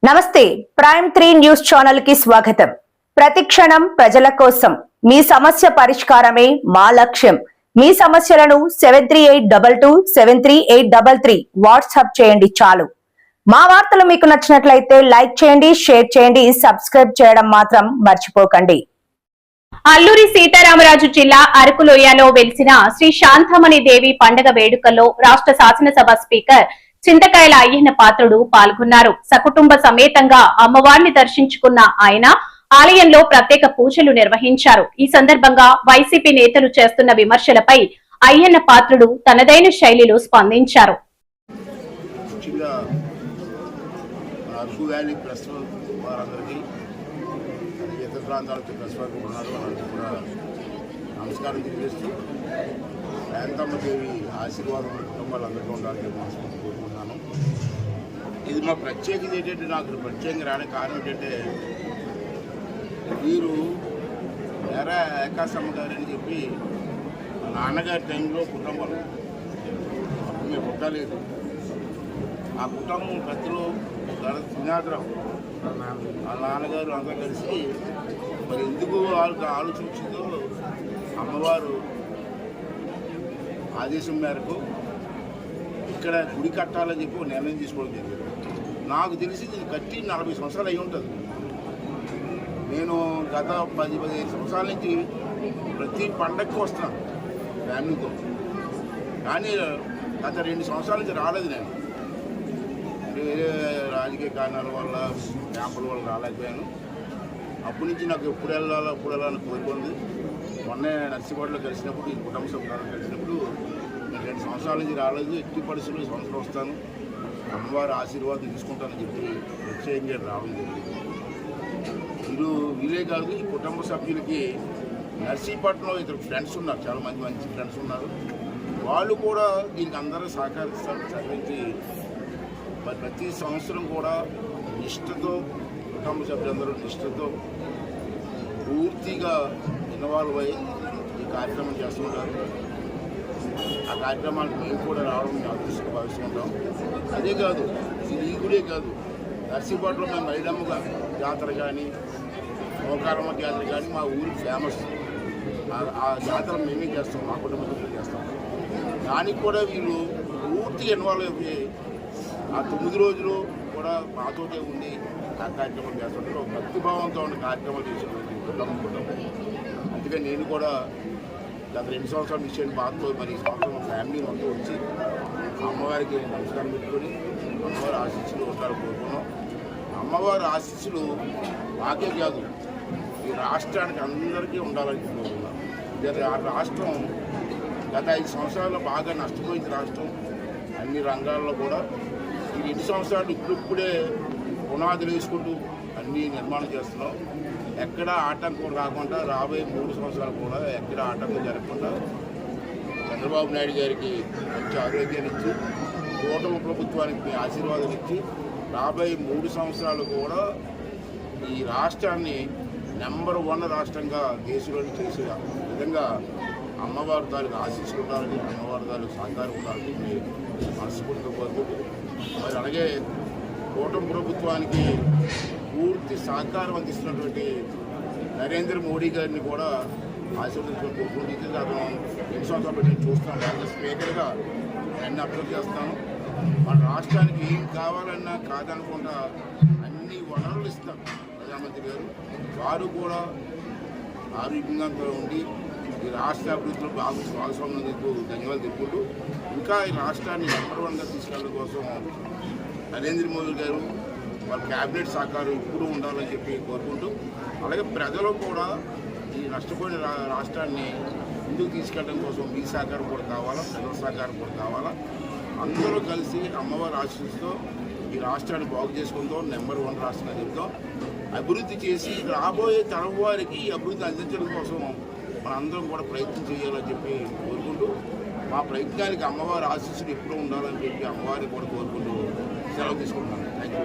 నమస్తే prime 3 news channel కి స్వాగతం. ప్రతి క్షణం ప్రజల కోసం మీ సమస్య పరిష్కారమే మా లక్ష్యం. మీ సమస్యలను 7382273833 వాట్సాప్ చేయండి చాలు. మా వార్తలు మీకు నచ్చినట్లయితే లైక్ చేయండి, షేర్ చేయండి, సబ్స్క్రైబ్ చేయడం మాత్రం మర్చిపోకండి. అల్లూరి సీతారామరాజు జిల్లా అరకులోయలో వెలిసిన శ్రీ శాంతమణి దేవి పండుగ వేడుకల్లో రాష్ట్ర శాసనసభ స్పీకర్ చింతకాయల అయ్యన్న పాత్రుడు పాల్గొన్నారు. సకుటుంబ సమేతంగా అమ్మవారిని దర్శించుకున్న ఆయన ఆలయంలో ప్రత్యేక పూజలు నిర్వహించారు. ఈ సందర్భంగా వైసీపీ నేతలు చేస్తున్న విమర్శలపై అయ్యన్న పాత్రుడు తనదైన శైలిలో స్పందించారు. నమస్కారం తెలియజేస్తూ శాంతమ్మదేవి ఆశీర్వాదం కుటుంబాలందరికీ ఉండాలని మనస్ఫూర్తి కోరుకుంటున్నాను. ఇది మా ప్రత్యేకత ఏంటంటే, నాకు ప్రత్యేకంగా రావడానికి కారణం ఏంటంటే, వీరు వేరే ఏకాశమ్మ గారు అని చెప్పి మా నాన్నగారి టైంలో కుటుంబం మేము పుట్టలేదు. ఆ కుటుంబం పెద్దలు శ్రీనాథరావు వాళ్ళ నాన్నగారు అంతా కలిసి మరి ఎందుకు వాళ్ళకి ఆలోచించిందో అమ్మవారు ఆదేశం మేరకు ఇక్కడ గుడి కట్టాలని చెప్పి నిర్ణయం తీసుకోవడం జరిగింది. నాకు తెలిసి దీన్ని కట్టి 40 సంవత్సరాలు అయి ఉంటుంది. నేను గత 10-15 సంవత్సరాల నుంచి ప్రతి పండగకి వస్తున్నాను ఫ్యామిలీతో. కానీ గత 2 సంవత్సరాల నుంచి రాలేదు. నేను వేరే రాజకీయ కారణాల వల్ల క్యాంపుల వల్ల రాలేకపోయాను. అప్పటి నుంచి నాకు ఎప్పుడు వెళ్ళాలని కోరుకుంది. మొన్నే నర్సిపాడులో కలిసినప్పుడు, ఈ కుటుంబ సభ్యులను కలిసినప్పుడు నేను 2 సంవత్సరాల నుంచి రాలేదు. ఎట్టి పరిస్థితుల్లో ఈ సంవత్సరం వస్తాను, అమ్మవారి ఆశీర్వాదం తీసుకుంటానని చెప్పి ప్రత్యేకంగా రావడం జరిగింది. వీరే కాదు, ఈ కుటుంబ సభ్యులకి నర్సీపట్నంలో ఇద్దరు ఫ్రెండ్స్ ఉన్నారు, చాలామంది మంచి ఫ్రెండ్స్ ఉన్నారు. వాళ్ళు కూడా దీనికి అందరూ సహకరించి ప్రతి సంవత్సరం కూడా నిష్ఠతో, కుటుంబ సభ్యులందరూ నిష్ఠతో పూర్తిగా ఇన్వాల్వ్ అయ్యి ఈ కార్యక్రమం చేస్తుంటారు. ఆ కార్యక్రమానికి మేము కూడా రావడం అదృష్టంగా భావిస్తుంటాం. అదే కాదు, ఇది ఈ గుడే కాదు, నర్సీపట్నంలో మేము మైడమ్మ జాతర కానీ, మోకారమ్మ జాతర కానీ మా ఊరికి ఫేమస్. ఆ జాతర మేమే చేస్తాం, మా కుటుంబ సభ్యులు చేస్తాం. దానికి కూడా వీళ్ళు పూర్తిగా ఇన్వాల్వ్ అయిపోయి ఆ 9 రోజులు కూడా మాతోటే ఉండి ఆ కార్యక్రమం చేస్తుంటారు. భక్తిభావంతో ఉన్న కార్యక్రమాలు చేసేటువంటి కుటుంబం. అందుకే నేను కూడా గత 2 సంవత్సరాల విషయాన్ని బాధతో మరి ఈ సంవత్సరం ఫ్యామిలీ మొత్తం వచ్చి అమ్మవారికి నమస్కారం పెట్టుకొని అమ్మవారి ఆశీస్సులు ఉండాలని కోరుకున్నాం. అమ్మవారి ఆశీస్సులు నాకే కాదు, ఈ రాష్ట్రానికి అందరికీ ఉండాలని కోరుకున్నాం. ఆ రాష్ట్రం గత 5 సంవత్సరాల్లో బాగా నష్టపోయింది. రాష్ట్రం అన్ని రంగాల్లో కూడా ఈ 2 సంవత్సరాలు ఇప్పుడిప్పుడే పునాదులు వేసుకుంటూ అన్నీ నిర్మాణం చేస్తున్నాం. ఎక్కడ ఆటంకం రాకుండా రాబోయే 3 సంవత్సరాలు కూడా ఎక్కడ ఆటంకం జరగకుండా చంద్రబాబు నాయుడు గారికి మంచి ఆరోగ్యాన్ని ఇచ్చి, కూటమి ప్రభుత్వానికి ఆశీర్వాదం ఇచ్చి రాబోయే 3 సంవత్సరాలు కూడా ఈ రాష్ట్రాన్ని నెంబర్ 1 రాష్ట్రంగా దేశంలో చేసే విధంగా అమ్మవారి తాలూకు ఆశీస్సులు ఉండాలని, అమ్మవారి తాలూకు సహకారం ఉండాలని మనస్ఫూర్తిగా కోరుకుంటూ, మరి అలాగే కూటమి ప్రభుత్వానికి పూర్తి సహకారం అందిస్తున్నటువంటి నరేంద్ర మోడీ గారిని కూడా ఆశీర్వదించుకొని కోరుకుంటూ, అతను 2 సంవత్సరాలు పెట్టి చూస్తున్నాను. దాంట్లో స్పీకర్గా అన్ని అప్లోడ్ చేస్తాను. మన రాష్ట్రానికి ఏం కావాలన్నా కాదనకుండా అన్ని వనరులు ఇస్తారు ప్రధానమంత్రి గారు. వారు కూడా ఆరోగ్యంగా ఉండి ఈ రాష్ట్ర అభివృద్ధిలో భాగస్వామ్యం ధన్యవాదాలు తెలుపుకుంటూ, ఇంకా ఈ రాష్ట్రాన్ని నెంబర్ 1గా తీసుకెళ్ళడం కోసం నరేంద్ర మోదీ గారు వాళ్ళ క్యాబినెట్ సహకారం ఇప్పుడు ఉండాలని చెప్పి కోరుకుంటూ, అలాగే ప్రజలు కూడా ఈ నష్టపోయిన రాష్ట్రాన్ని ముందుకు తీసుకెళ్ళడం కోసం మీ సహకారం కూడా కావాలా, ప్రజల సహకారం కూడా కావాలా. అందరూ కలిసి అమ్మవారి ఆశీస్సుతో ఈ రాష్ట్రాన్ని బాగు చేసుకుందాం, నెంబర్ 1 రాష్ట్రంగా చెప్తాం, అభివృద్ధి చేసి రాబోయే తరం వారికి అభివృద్ధి అందించడం కోసం మనందరం కూడా ప్రయత్నం చేయాలని చెప్పి కోరుకుంటూ, మా ప్రయత్నానికి అమ్మవారి ఆశీస్సులు ఎప్పుడూ ఉండాలని చెప్పి అమ్మవారిని కూడా కోరుకుంటూ సెలవు తీసుకుంటున్నాను. Thank you.